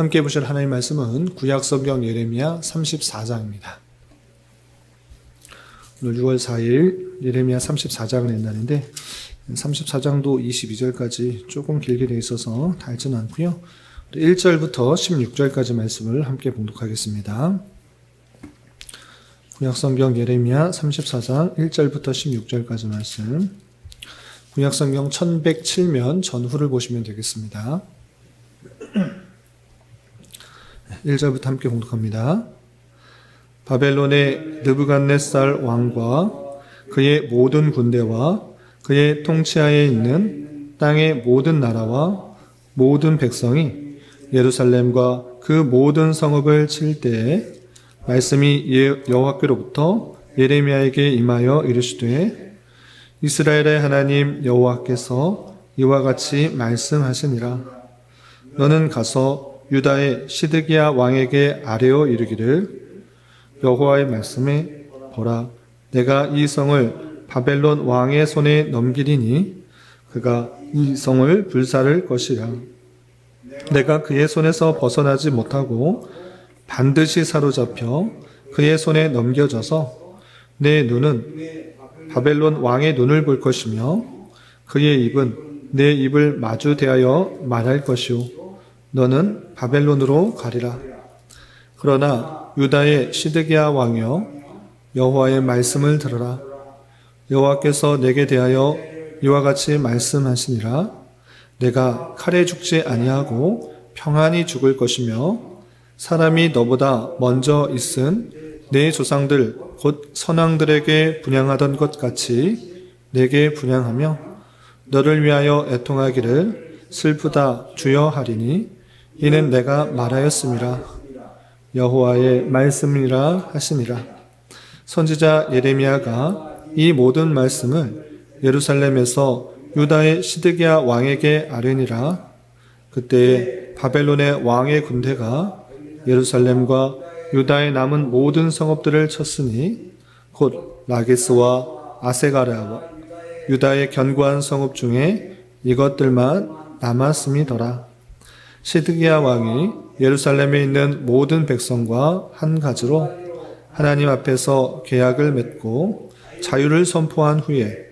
함께 보실 하나님의 말씀은 구약성경 예레미야 34장입니다. 오늘 6월 4일 예레미야 34장을 낸다는데 34장도 22절까지 조금 길게 되어 있어서 다 읽지는 않고요. 1절부터 16절까지 말씀을 함께 봉독하겠습니다. 구약성경 예레미야 34장 1절부터 16절까지 말씀, 구약성경 1107면 전후를 보시면 되겠습니다. 1절부터 함께 봉독합니다. 바벨론의 느부갓네살 왕과 그의 모든 군대와 그의 통치하에 있는 땅의 모든 나라와 모든 백성이 예루살렘과 그 모든 성읍을 칠 때에 말씀이 여호와께로부터 예레미야에게 임하여 이르시되 이스라엘의 하나님 여호와께서 이와 같이 말씀하시니라. 너는 가서 유다의 시드기야 왕에게 아뢰어 이르기를 여호와의 말씀에 보라, 내가 이 성을 바벨론 왕의 손에 넘기리니 그가 이 성을 불사를 것이라. 내가 그의 손에서 벗어나지 못하고 반드시 사로잡혀 그의 손에 넘겨져서 내 눈은 바벨론 왕의 눈을 볼 것이며 그의 입은 내 입을 마주 대하여 말할 것이요 너는 바벨론으로 가리라. 그러나 유다의 시드기야 왕이여 여호와의 말씀을 들으라. 여호와께서 내게 대하여 이와 같이 말씀하시니라. 내가 칼에 죽지 아니하고 평안히 죽을 것이며 사람이 너보다 먼저 있은 내 조상들 곧 선왕들에게 분향하던 것 같이 내게 분향하며 너를 위하여 애통하기를 슬프다 주여 하리니 이는 내가 말하였음이라. 여호와의 말씀이라 하시니라. 선지자 예레미야가 이 모든 말씀을 예루살렘에서 유다의 시드기야 왕에게 아뢰니라. 그때에 바벨론의 왕의 군대가 예루살렘과 유다에 남은 모든 성읍들을 쳤으니 곧 라기스와 아세가라와 유다의 견고한 성읍 중에 이것들만 남았음이더라. 시드기야 왕이 예루살렘에 있는 모든 백성과 한 가지로 하나님 앞에서 계약을 맺고 자유를 선포한 후에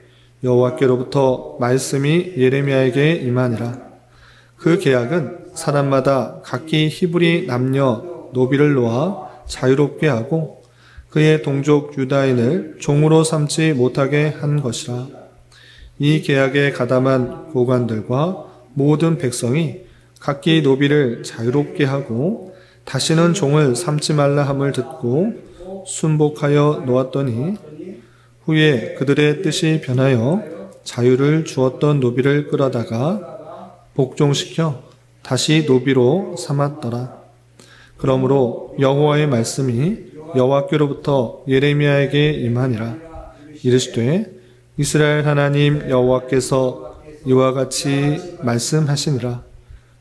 여호와께로부터 말씀이 예레미야에게 임하니라. 그 계약은 사람마다 각기 히브리 남녀 노비를 놓아 자유롭게 하고 그의 동족 유다인을 종으로 삼지 못하게 한 것이라. 이 계약에 가담한 고관들과 모든 백성이 각기 노비를 자유롭게 하고 다시는 종을 삼지 말라 함을 듣고 순복하여 놓았더니 후에 그들의 뜻이 변하여 자유를 주었던 노비를 끌어다가 복종시켜 다시 노비로 삼았더라. 그러므로 여호와의 말씀이 여호와께로부터 예레미야에게 임하니라. 이르시되 이스라엘 하나님 여호와께서 이와 같이 말씀하시니라.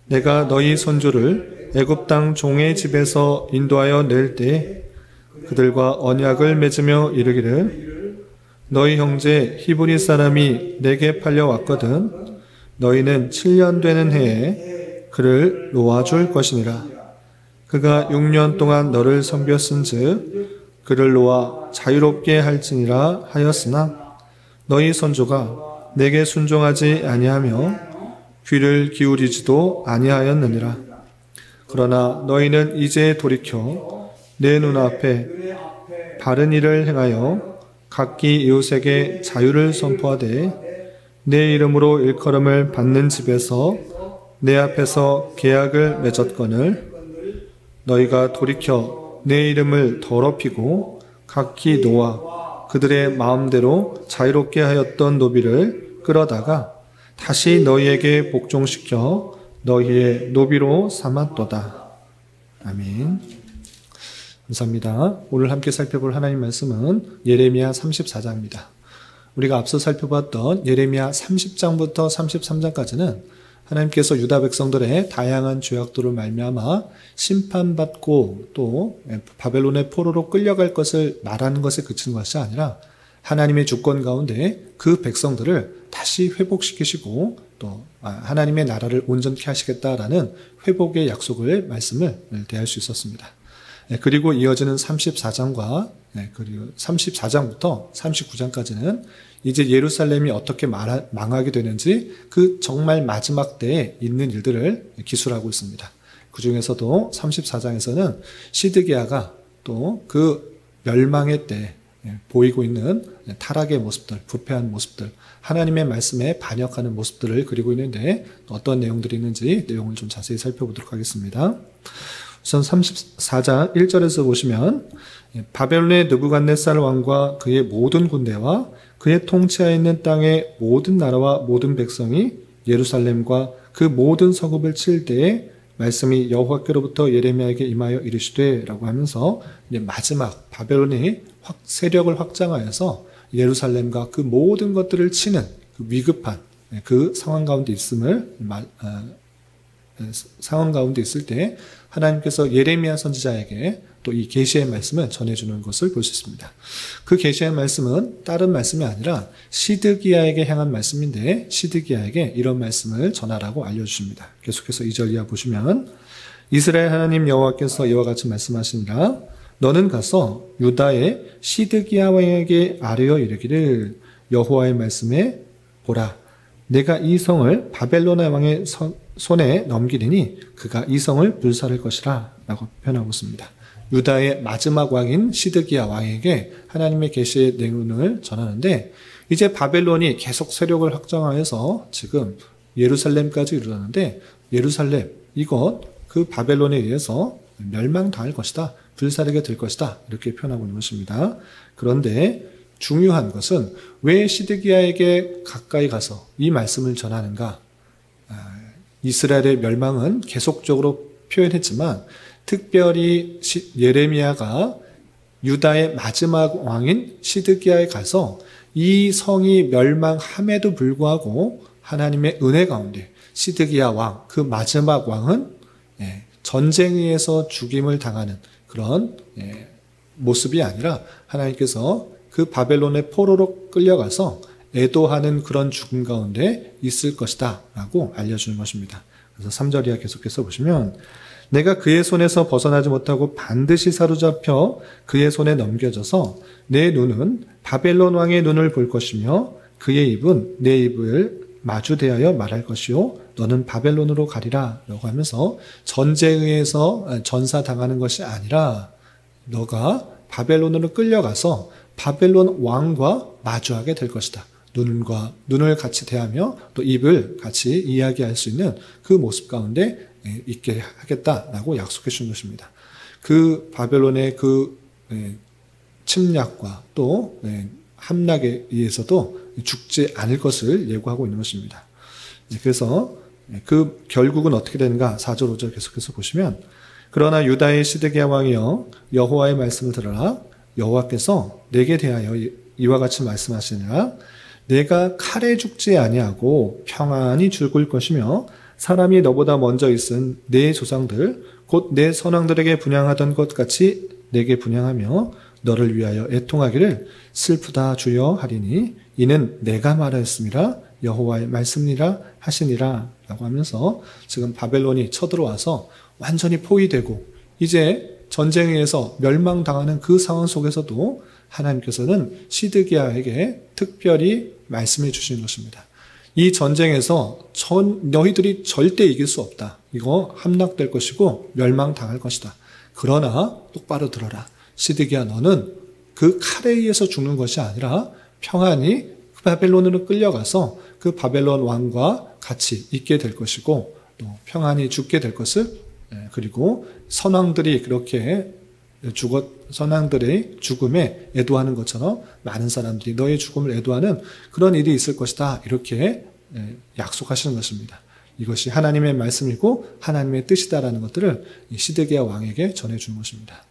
내가 너희 손주를 애굽 땅 종의 집에서 인도하여 낼 때에 그들과 언약을 맺으며 이르기를 너희 형제 히브리 사람이 내게 팔려왔거든 너희는 7년 되는 해에 그를 놓아줄 것이니라. 그가 6년 동안 너를 섬겼은즉 그를 놓아 자유롭게 할지니라 하였으나 너희 손주가 내게 순종하지 아니하며 귀를 기울이지도 아니하였느니라. 그러나 너희는 이제 돌이켜 내 눈앞에 바른 일을 행하여 각기 이웃에게 자유를 선포하되 내 이름으로 일컬음을 받는 집에서 내 앞에서 계약을 맺었거늘 너희가 돌이켜 내 이름을 더럽히고 각기 놓아 그들의 마음대로 자유롭게 하였던 노비를 끌어다가 다시 너희에게 복종시켜 너희의 노비로 삼았도다. 아멘. 감사합니다. 오늘 함께 살펴볼 하나님 말씀은 예레미야 34장입니다. 우리가 앞서 살펴봤던 예레미야 30장부터 33장까지는 하나님께서 유다 백성들의 다양한 죄악들을 말미암아 심판받고 또 바벨론의 포로로 끌려갈 것을 말하는 것에 그친 것이 아니라 하나님의 주권 가운데 그 백성들을 다시 회복시키시고 또 하나님의 나라를 온전케 하시겠다라는 회복의 약속을 말씀을 대할 수 있었습니다. 그리고 이어지는 34장과 그리고 34장부터 39장까지는 이제 예루살렘이 어떻게 망하게 되는지 그 정말 마지막 때에 있는 일들을 기술하고 있습니다. 그 중에서도 34장에서는 시드기야가 또 그 멸망의 때 보이고 있는 타락의 모습들, 부패한 모습들, 하나님의 말씀에 반역하는 모습들을 그리고 있는데 어떤 내용들이 있는지 내용을 좀 자세히 살펴보도록 하겠습니다. 우선 34장 1절에서 보시면 바벨론의 느부갓네살 왕과 그의 모든 군대와 그의 통치하에 있는 땅의 모든 나라와 모든 백성이 예루살렘과 그 모든 성읍을 칠 때에 말씀이 여호와께로부터 예레미야에게 임하여 이르시되 라고 하면서 이제 마지막 바벨론이 세력을 확장하여서 예루살렘과 그 모든 것들을 치는 그 위급한 그 상황 가운데 상황 가운데 있을 때 하나님께서 예레미야 선지자에게 또 이 계시의 말씀을 전해주는 것을 볼 수 있습니다. 그 계시의 말씀은 다른 말씀이 아니라 시드기야에게 향한 말씀인데 시드기야에게 이런 말씀을 전하라고 알려주십니다. 계속해서 2절 이하 보시면 이스라엘 하나님 여호와께서 이와 같이 말씀하시니라 너는 가서 유다의 시드기야 왕에게 아뢰어 이르기를 여호와의 말씀에 보라 내가 이 성을 바벨론 왕의 손에 넘기리니 그가 이 성을 불살할 것이라 라고 표현하고 있습니다. 유다의 마지막 왕인 시드기야 왕에게 하나님의 계시의 내용을 전하는데 이제 바벨론이 계속 세력을 확장하여서 지금 예루살렘까지 이르렀는데 예루살렘 이것 그 바벨론에 의해서 멸망당할 것이다. 불사르게 될 것이다. 이렇게 표현하고 있는 것입니다. 그런데 중요한 것은 왜 시드기야에게 가까이 가서 이 말씀을 전하는가? 이스라엘의 멸망은 계속적으로 표현했지만 특별히 예레미야가 유다의 마지막 왕인 시드기야에 가서 이 성이 멸망함에도 불구하고 하나님의 은혜 가운데 시드기야 왕, 그 마지막 왕은 전쟁에 의해서 죽임을 당하는 그런 모습이 아니라 하나님께서 그 바벨론의 포로로 끌려가서 애도하는 그런 죽음 가운데 있을 것이다 라고 알려주는 것입니다. 그래서 3절 이하 계속해서 보시면 내가 그의 손에서 벗어나지 못하고 반드시 사로잡혀 그의 손에 넘겨져서 내 눈은 바벨론 왕의 눈을 볼 것이며 그의 입은 내 입을 마주대하여 말할 것이요 너는 바벨론으로 가리라 라고 하면서 전쟁에 의해서 전사당하는 것이 아니라 너가 바벨론으로 끌려가서 바벨론 왕과 마주하게 될 것이다. 눈을 같이 대하며 또 입을 같이 이야기할 수 있는 그 모습 가운데 있게 하겠다라고 약속해 준 것입니다. 그 바벨론의 그 침략과 또 함락에 의해서도 죽지 않을 것을 예고하고 있는 것입니다. 그래서 그 결국은 어떻게 되는가 4절 5절 계속해서 보시면 그러나 유다의 시드기야 왕이여 여호와의 말씀을 들으라 여호와께서 내게 대하여 이와 같이 말씀하시니라 내가 칼에 죽지 아니하고 평안히 죽을 것이며 사람이 너보다 먼저 있은 내 조상들 곧 내 선왕들에게 분향하던 것 같이 내게 분향하며 너를 위하여 애통하기를 슬프다 주여 하리니 이는 내가 말하였음이라 여호와의 말씀이라 하시니라 라고 하면서 지금 바벨론이 쳐들어와서 완전히 포위되고 이제 전쟁에 의해서 멸망당하는 그 상황 속에서도 하나님께서는 시드기야에게 특별히 말씀해 주시는 것입니다. 이 전쟁에서 너희들이 절대 이길 수 없다. 이거 함락될 것이고 멸망당할 것이다. 그러나 똑바로 들어라. 시드기야 너는 그 칼에 의해서 죽는 것이 아니라 평안히 바벨론으로 끌려가서 그 바벨론 왕과 같이 있게 될 것이고 또 평안히 죽게 될 것을 그리고 선왕들이 그렇게 선왕들의 죽음에 애도하는 것처럼 많은 사람들이 너의 죽음을 애도하는 그런 일이 있을 것이다. 이렇게 약속하시는 것입니다. 이것이 하나님의 말씀이고 하나님의 뜻이다라는 것들을 시드기야 왕에게 전해주는 것입니다.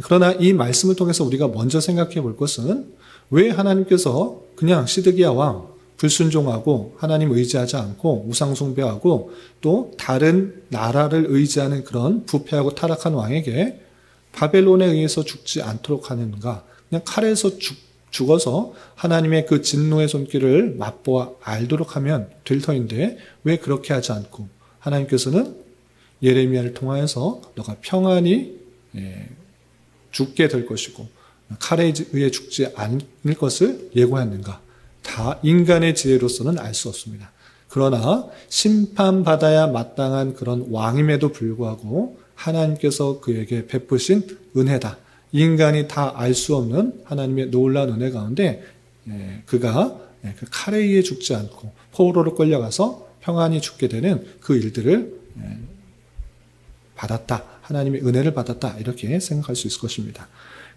그러나 이 말씀을 통해서 우리가 먼저 생각해 볼 것은 왜 하나님께서 그냥 시드기야 왕 불순종하고 하나님 의지하지 않고 우상 숭배하고 또 다른 나라를 의지하는 그런 부패하고 타락한 왕에게 바벨론에 의해서 죽지 않도록 하는가? 그냥 칼에서 죽어서 하나님의 그 진노의 손길을 맛보아 알도록 하면 될 터인데 왜 그렇게 하지 않고 하나님께서는 예레미야를 통하여서 너가 평안히 죽게 될 것이고 칼에 의해 죽지 않을 것을 예고했는가? 다 인간의 지혜로서는 알 수 없습니다. 그러나 심판받아야 마땅한 그런 왕임에도 불구하고 하나님께서 그에게 베푸신 은혜다. 인간이 다 알 수 없는 하나님의 놀라운 은혜 가운데 그가 그 칼에 의해 죽지 않고 포로로 끌려가서 평안히 죽게 되는 그 일들을 받았다. 하나님의 은혜를 받았다. 이렇게 생각할 수 있을 것입니다.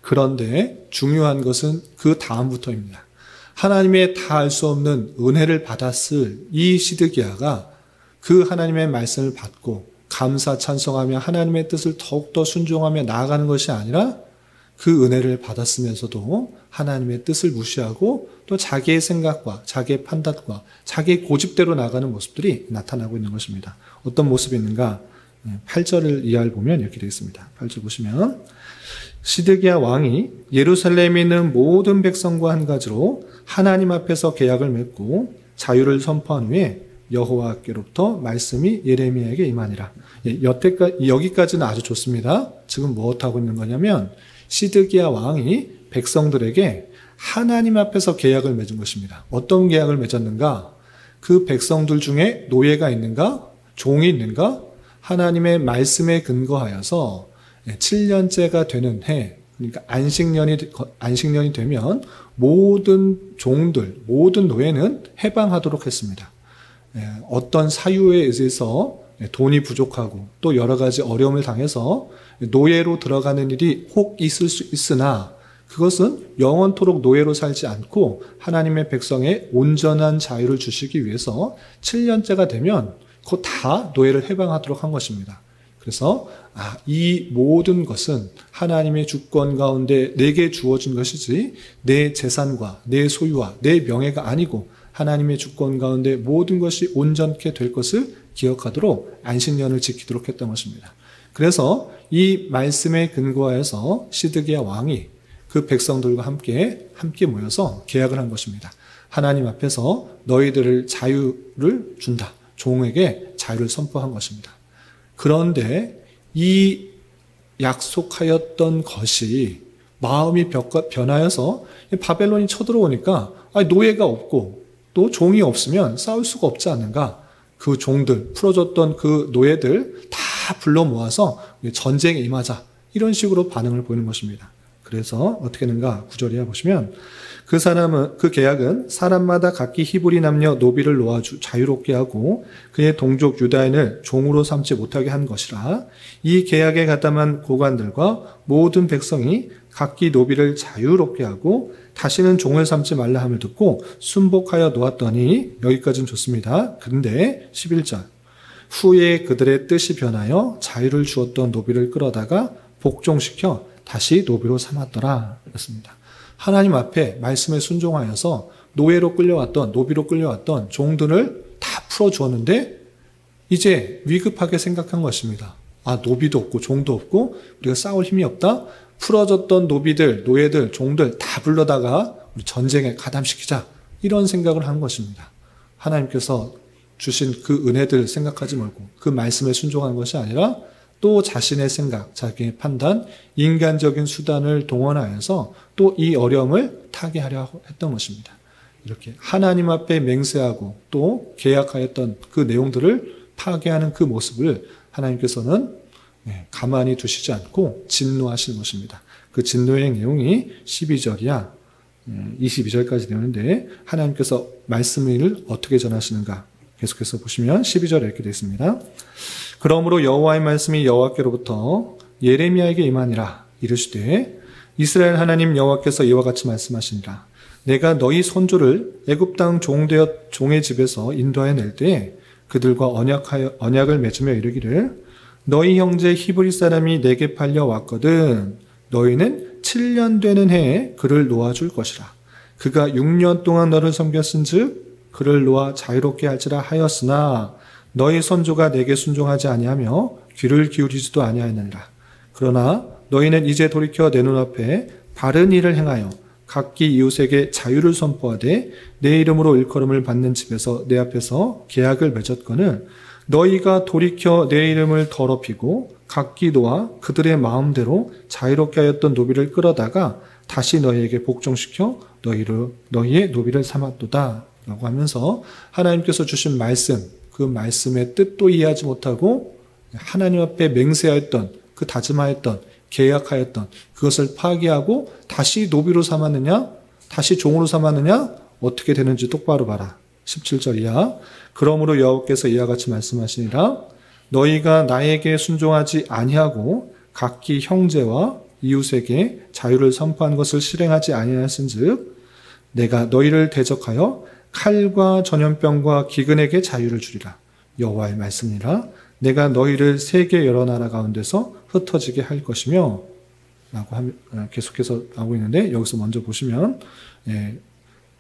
그런데 중요한 것은 그 다음부터입니다. 하나님의 다 알 수 없는 은혜를 받았을 이 시드기야가 그 하나님의 말씀을 받고 감사 찬송하며 하나님의 뜻을 더욱더 순종하며 나아가는 것이 아니라 그 은혜를 받았으면서도 하나님의 뜻을 무시하고 또 자기의 생각과 자기의 판단과 자기의 고집대로 나가는 모습들이 나타나고 있는 것입니다. 어떤 모습이 있는가? 8절을 이하를 보면 이렇게 되어 있습니다. 8절 보시면 시드기야 왕이 예루살렘에 있는 모든 백성과 한 가지로 하나님 앞에서 계약을 맺고 자유를 선포한 후에 여호와께로부터 말씀이 예레미야에게 임하니라. 여기까지는 아주 좋습니다. 지금 무엇하고 있는 거냐면 시드기야 왕이 백성들에게 하나님 앞에서 계약을 맺은 것입니다. 어떤 계약을 맺었는가? 그 백성들 중에 노예가 있는가? 종이 있는가? 하나님의 말씀에 근거하여서 7년째가 되는 해, 그러니까 안식년이 되면 모든 종들, 모든 노예는 해방하도록 했습니다. 어떤 사유에 의해서 돈이 부족하고 또 여러 가지 어려움을 당해서 노예로 들어가는 일이 혹 있을 수 있으나 그것은 영원토록 노예로 살지 않고 하나님의 백성의 온전한 자유를 주시기 위해서 7년째가 되면 곧 다 노예를 해방하도록 한 것입니다. 그래서 이 모든 것은 하나님의 주권 가운데 내게 주어진 것이지 내 재산과 내 소유와 내 명예가 아니고 하나님의 주권 가운데 모든 것이 온전케 될 것을 기억하도록 안식년을 지키도록 했던 것입니다. 그래서 이 말씀에 근거하여서 시드기야 왕이 그 백성들과 함께 모여서 계약을 한 것입니다. 하나님 앞에서 너희들을 자유를 준다. 종에게 자유를 선포한 것입니다. 그런데 이 약속하였던 것이 마음이 변하여서 바벨론이 쳐들어오니까 노예가 없고 또 종이 없으면 싸울 수가 없지 않는가. 그 종들, 풀어줬던 그 노예들 다 불러 모아서 전쟁에 임하자. 이런 식으로 반응을 보이는 것입니다. 그래서 어떻게 하는가? 9절이야 보시면 그 계약은 사람마다 각기 히브리 남녀 노비를 놓아 자유롭게 하고 그의 동족 유다인을 종으로 삼지 못하게 한 것이라. 이 계약에 가담한 고관들과 모든 백성이 각기 노비를 자유롭게 하고 다시는 종을 삼지 말라 함을 듣고 순복하여 놓았더니 여기까지는 좋습니다. 근데 11절 후에 그들의 뜻이 변하여 자유를 주었던 노비를 끌어다가 복종시켜 다시 노비로 삼았더라. 그렇습니다. 하나님 앞에 말씀에 순종하여서 노비로 끌려왔던 종들을 다 풀어주었는데 이제 위급하게 생각한 것입니다. 노비도 없고 종도 없고 우리가 싸울 힘이 없다. 풀어졌던 노비들, 노예들, 종들 다 불러다가 우리 전쟁에 가담시키자. 이런 생각을 한 것입니다. 하나님께서 주신 그 은혜들 생각하지 말고 그 말씀에 순종하는 것이 아니라 또 자신의 생각, 자기의 판단, 인간적인 수단을 동원하여서 또 이 어려움을 타개하려 했던 것입니다. 이렇게 하나님 앞에 맹세하고 또 계약하였던 그 내용들을 파괴하는 그 모습을 하나님께서는 가만히 두시지 않고 진노하시는 것입니다. 그 진노의 내용이 12절이야 22절까지 되는데 하나님께서 말씀을 어떻게 전하시는가 계속해서 보시면 12절에 이렇게 되어 있습니다. 그러므로 여호와의 말씀이 여호와께로부터 예레미야에게 임하니라. 이르시되 이스라엘 하나님 여호와께서 이와 같이 말씀하시니라. 내가 너희 손조를 애굽 땅 종의 집에서 인도하여 낼 때에 그들과 언약을 맺으며 이르기를 너희 형제 히브리 사람이 내게 팔려 왔거든 너희는 7년 되는 해에 그를 놓아줄 것이라. 그가 6년 동안 너를 섬겼은즉 그를 놓아 자유롭게 할지라 하였으나 너희 선조가 내게 순종하지 아니하며 귀를 기울이지도 아니하였느니라. 그러나 너희는 이제 돌이켜 내 눈앞에 바른 일을 행하여 각기 이웃에게 자유를 선포하되 내 이름으로 일컬음을 받는 집에서 내 앞에서 계약을 맺었거늘 너희가 돌이켜 내 이름을 더럽히고 각기 노아 그들의 마음대로 자유롭게 하였던 노비를 끌어다가 다시 너희에게 복종시켜 너희의 노비를 삼았도다 라고 하면서 하나님께서 주신 말씀, 그 말씀의 뜻도 이해하지 못하고 하나님 앞에 맹세하였던, 그 다짐하였던, 계약하였던 그것을 파기하고 다시 노비로 삼았느냐, 다시 종으로 삼았느냐, 어떻게 되는지 똑바로 봐라. 17절 이하. 그러므로 여호와께서 이와 같이 말씀하시니라. 너희가 나에게 순종하지 아니하고 각기 형제와 이웃에게 자유를 선포한 것을 실행하지 아니하였은즉 내가 너희를 대적하여 칼과 전염병과 기근에게 자유를 주리라. 여호와의 말씀이라. 내가 너희를 세계 여러 나라 가운데서 흩어지게 할 것이며 라고 계속해서 나오고 있는데 여기서 먼저 보시면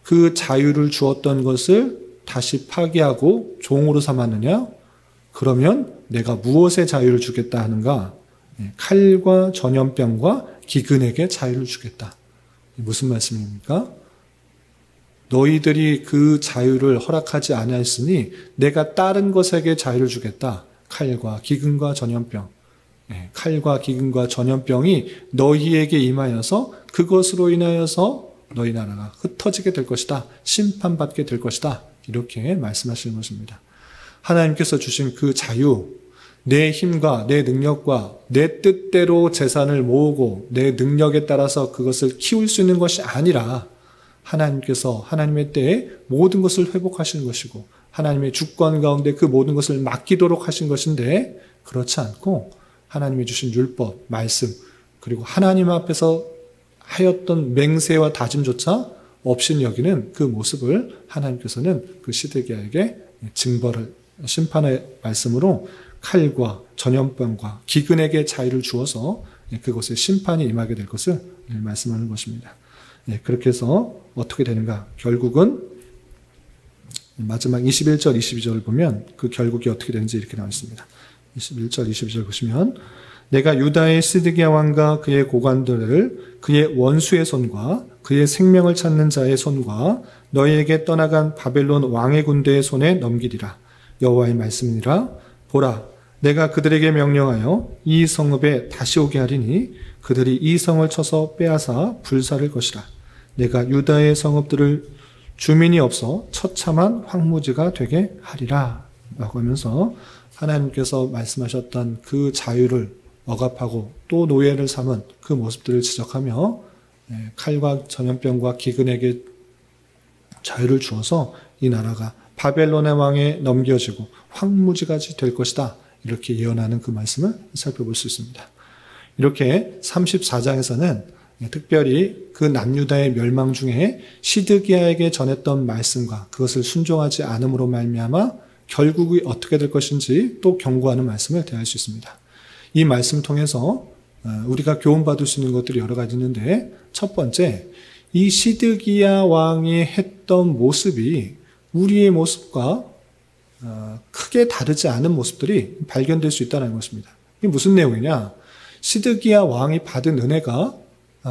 그 자유를 주었던 것을 다시 파기하고 종으로 삼았느냐? 그러면 내가 무엇의 자유를 주겠다 하는가? 칼과 전염병과 기근에게 자유를 주겠다. 무슨 말씀입니까? 너희들이 그 자유를 허락하지 아니하였으니 내가 다른 것에게 자유를 주겠다. 칼과 기근과 전염병. 칼과 기근과 전염병이 너희에게 임하여서 그것으로 인하여서 너희 나라가 흩어지게 될 것이다. 심판받게 될 것이다. 이렇게 말씀하시는 것입니다. 하나님께서 주신 그 자유, 내 힘과 내 능력과 내 뜻대로 재산을 모으고 내 능력에 따라서 그것을 키울 수 있는 것이 아니라 하나님께서 하나님의 때에 모든 것을 회복하시는 것이고 하나님의 주권 가운데 그 모든 것을 맡기도록 하신 것인데 그렇지 않고 하나님이 주신 율법, 말씀 그리고 하나님 앞에서 하였던 맹세와 다짐조차 없인 여기는 그 모습을 하나님께서는 그 시드기야에게 징벌을 심판의 말씀으로 칼과 전염병과 기근에게 자유를 주어서 그것에 심판이 임하게 될 것을 말씀하는 것입니다. 그렇게 해서 어떻게 되는가? 결국은 마지막 21절, 22절을 보면 그 결국이 어떻게 되는지 이렇게 나와 있습니다. 21절, 22절 보시면 내가 유다의 시드기야 왕과 그의 고관들을 그의 원수의 손과 그의 생명을 찾는 자의 손과 너희에게 떠나간 바벨론 왕의 군대의 손에 넘기리라. 여호와의 말씀이니라. 보라, 내가 그들에게 명령하여 이 성읍에 다시 오게 하리니 그들이 이 성을 쳐서 빼앗아 불사를 것이라. 내가 유다의 성읍들을 주민이 없어 처참한 황무지가 되게 하리라. 라고 하면서 하나님께서 말씀하셨던 그 자유를 억압하고 또 노예를 삼은 그 모습들을 지적하며 칼과 전염병과 기근에게 자유를 주어서 이 나라가 바벨론의 왕에 넘겨지고 황무지같이 될 것이다. 이렇게 예언하는 그 말씀을 살펴볼 수 있습니다. 이렇게 34장에서는 특별히 그 남유다의 멸망 중에 시드기야에게 전했던 말씀과 그것을 순종하지 않음으로 말미암아 결국이 어떻게 될 것인지 또 경고하는 말씀을 대할 수 있습니다. 이 말씀을 통해서 우리가 교훈받을 수 있는 것들이 여러 가지 있는데 첫 번째, 이 시드기야 왕이 했던 모습이 우리의 모습과 크게 다르지 않은 모습들이 발견될 수 있다는 것입니다. 이게 무슨 내용이냐? 시드기야 왕이 받은 은혜가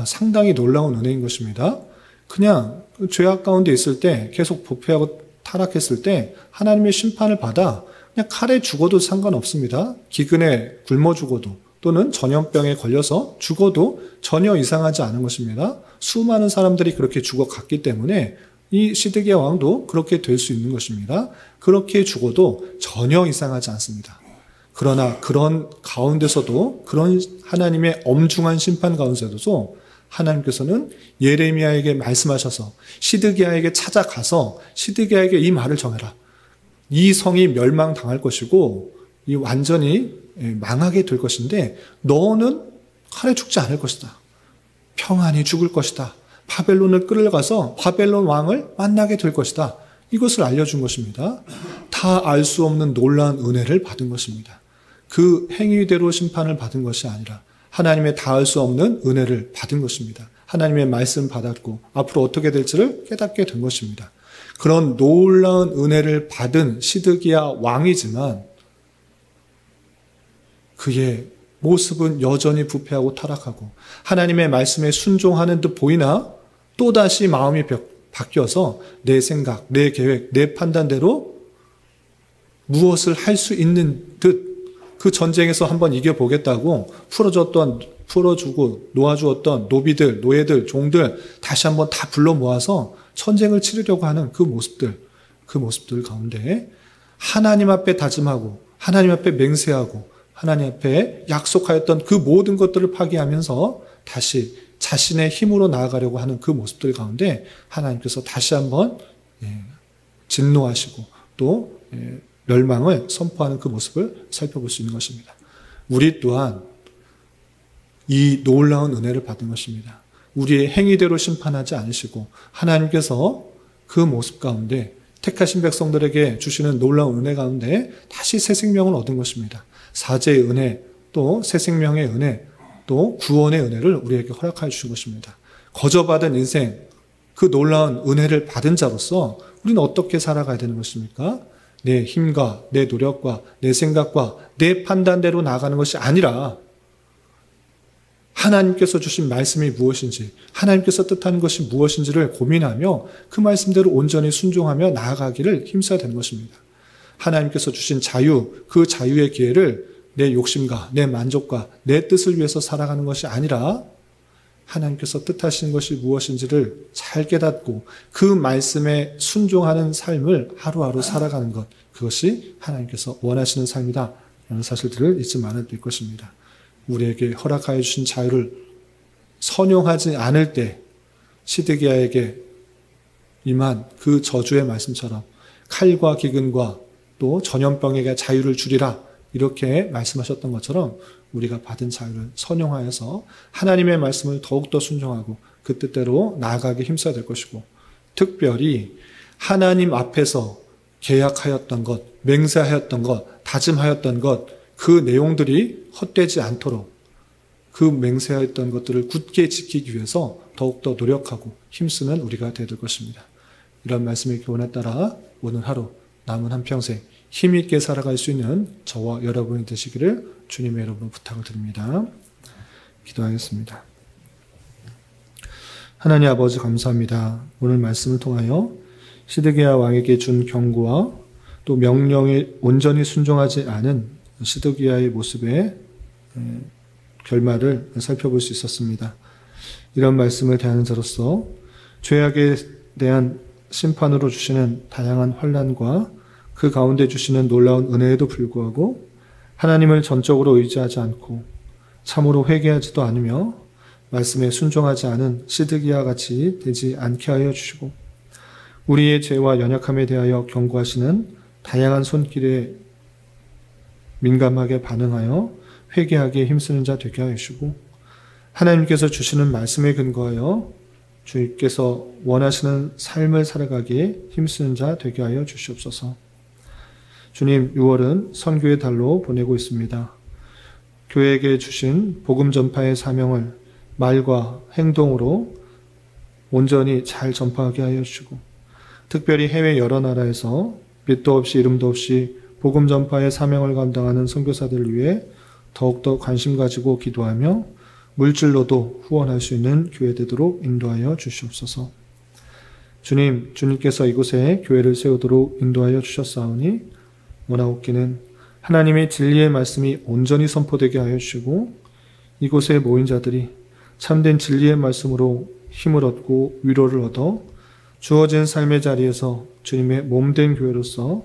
상당히 놀라운 은혜인 것입니다. 그냥 죄악 가운데 있을 때 계속 부패하고 타락했을 때 하나님의 심판을 받아 그냥 칼에 죽어도 상관없습니다. 기근에 굶어 죽어도 또는 전염병에 걸려서 죽어도 전혀 이상하지 않은 것입니다. 수많은 사람들이 그렇게 죽어갔기 때문에 이 시드기야 왕도 그렇게 될 수 있는 것입니다. 그렇게 죽어도 전혀 이상하지 않습니다. 그러나 그런 가운데서도 그런 하나님의 엄중한 심판 가운데서도 하나님께서는 예레미야에게 말씀하셔서 시드기야에게 찾아가서 시드기야에게 이 말을 전해라. 이 성이 멸망당할 것이고 이 완전히 망하게 될 것인데 너는 칼에 죽지 않을 것이다. 평안히 죽을 것이다. 바벨론을 끌어가서 바벨론 왕을 만나게 될 것이다. 이것을 알려준 것입니다. 다 알 수 없는 놀라운 은혜를 받은 것입니다. 그 행위대로 심판을 받은 것이 아니라 하나님의 다 알 수 없는 은혜를 받은 것입니다. 하나님의 말씀 받았고 앞으로 어떻게 될지를 깨닫게 된 것입니다. 그런 놀라운 은혜를 받은 시드기야 왕이지만 그의 모습은 여전히 부패하고 타락하고 하나님의 말씀에 순종하는 듯 보이나 또다시 마음이 바뀌어서 내 생각, 내 계획, 내 판단대로 무엇을 할 수 있는 듯 그 전쟁에서 한번 이겨보겠다고 풀어주고 놓아주었던 노비들, 노예들, 종들 다시 한번 다 불러 모아서 전쟁을 치르려고 하는 그 모습들 가운데 하나님 앞에 다짐하고 하나님 앞에 맹세하고 하나님 앞에 약속하였던 그 모든 것들을 파기하면서 다시 자신의 힘으로 나아가려고 하는 그 모습들 가운데 하나님께서 다시 한번 진노하시고 또 멸망을 선포하는 그 모습을 살펴볼 수 있는 것입니다. 우리 또한 이 놀라운 은혜를 받은 것입니다. 우리의 행위대로 심판하지 않으시고 하나님께서 그 모습 가운데 택하신 백성들에게 주시는 놀라운 은혜 가운데 다시 새 생명을 얻은 것입니다. 사죄의 은혜, 또 새 생명의 은혜, 또 구원의 은혜를 우리에게 허락하여 주신 것입니다. 거저받은 인생, 그 놀라운 은혜를 받은 자로서 우리는 어떻게 살아가야 되는 것입니까? 내 힘과 내 노력과 내 생각과 내 판단대로 나아가는 것이 아니라 하나님께서 주신 말씀이 무엇인지, 하나님께서 뜻하는 것이 무엇인지를 고민하며 그 말씀대로 온전히 순종하며 나아가기를 힘써야 되는 것입니다. 하나님께서 주신 자유, 그 자유의 기회를 내 욕심과 내 만족과 내 뜻을 위해서 살아가는 것이 아니라 하나님께서 뜻하시는 것이 무엇인지를 잘 깨닫고 그 말씀에 순종하는 삶을 하루하루 살아가는 것, 그것이 하나님께서 원하시는 삶이다 라는 사실들을 잊지 말아야 될 것입니다. 우리에게 허락하여 주신 자유를 선용하지 않을 때 시드기야에게 임한 그 저주의 말씀처럼 칼과 기근과 또 전염병에게 자유를 주리라 이렇게 말씀하셨던 것처럼 우리가 받은 자유를 선용하여서 하나님의 말씀을 더욱더 순종하고 그 뜻대로 나아가기 힘써야 될 것이고, 특별히 하나님 앞에서 계약하였던 것, 맹세하였던 것, 다짐하였던 것, 그 내용들이 헛되지 않도록 그 맹세하였던 것들을 굳게 지키기 위해서 더욱더 노력하고 힘쓰는 우리가 되야 될 것입니다. 이런 말씀의 교훈에 따라 오늘 하루 남은 한평생 힘있게 살아갈 수 있는 저와 여러분이 되시기를 주님의 이름으로 부탁을 드립니다. 기도하겠습니다. 하나님 아버지 감사합니다. 오늘 말씀을 통하여 시드기야 왕에게 준 경고와 또 명령에 온전히 순종하지 않은 시드기야의 모습의 결말을 살펴볼 수 있었습니다. 이런 말씀을 대하는 자로서 죄악에 대한 심판으로 주시는 다양한 환난과 그 가운데 주시는 놀라운 은혜에도 불구하고 하나님을 전적으로 의지하지 않고 참으로 회개하지도 않으며 말씀에 순종하지 않은 시드기야 같이 되지 않게 하여 주시고, 우리의 죄와 연약함에 대하여 경고하시는 다양한 손길에 민감하게 반응하여 회개하기에 힘쓰는 자 되게 하여 주시고, 하나님께서 주시는 말씀에 근거하여 주님께서 원하시는 삶을 살아가기에 힘쓰는 자 되게 하여 주시옵소서. 주님, 6월은 선교의 달로 보내고 있습니다. 교회에게 주신 복음 전파의 사명을 말과 행동으로 온전히 잘 전파하게 하여 주시고, 특별히 해외 여러 나라에서 빛도 없이 이름도 없이 복음 전파의 사명을 감당하는 선교사들을 위해 더욱더 관심 가지고 기도하며 물질로도 후원할 수 있는 교회 되도록 인도하여 주시옵소서. 주님, 주님께서 이곳에 교회를 세우도록 인도하여 주셨사오니 원하옵기는 하나님의 진리의 말씀이 온전히 선포되게 하여 주시고, 이곳에 모인 자들이 참된 진리의 말씀으로 힘을 얻고 위로를 얻어 주어진 삶의 자리에서 주님의 몸된 교회로서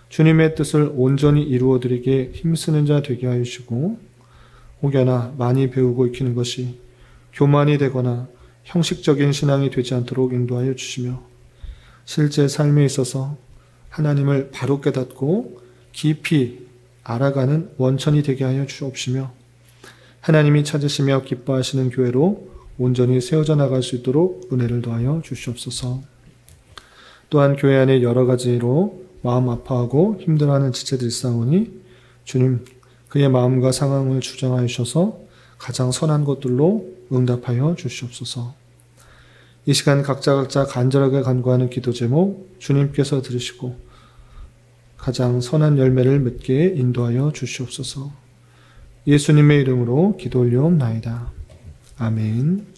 주님의 뜻을 온전히 이루어드리게 힘쓰는 자 되게 하여 주시고, 혹여나 많이 배우고 익히는 것이 교만이 되거나 형식적인 신앙이 되지 않도록 인도하여 주시며, 실제 삶에 있어서 하나님을 바로 깨닫고 깊이 알아가는 원천이 되게 하여 주옵시며, 하나님이 찾으시며 기뻐하시는 교회로 온전히 세워져 나갈 수 있도록 은혜를 더하여 주시옵소서. 또한 교회 안에 여러 가지로 마음 아파하고 힘들어하는 지체들이 있사오니 주님, 그의 마음과 상황을 주장하여 주셔서 가장 선한 것들로 응답하여 주시옵소서. 이 시간 각자 간절하게 간구하는 기도 제목 주님께서 들으시고 가장 선한 열매를 맺게 인도하여 주시옵소서. 예수님의 이름으로 기도 올려옵나이다. 아멘.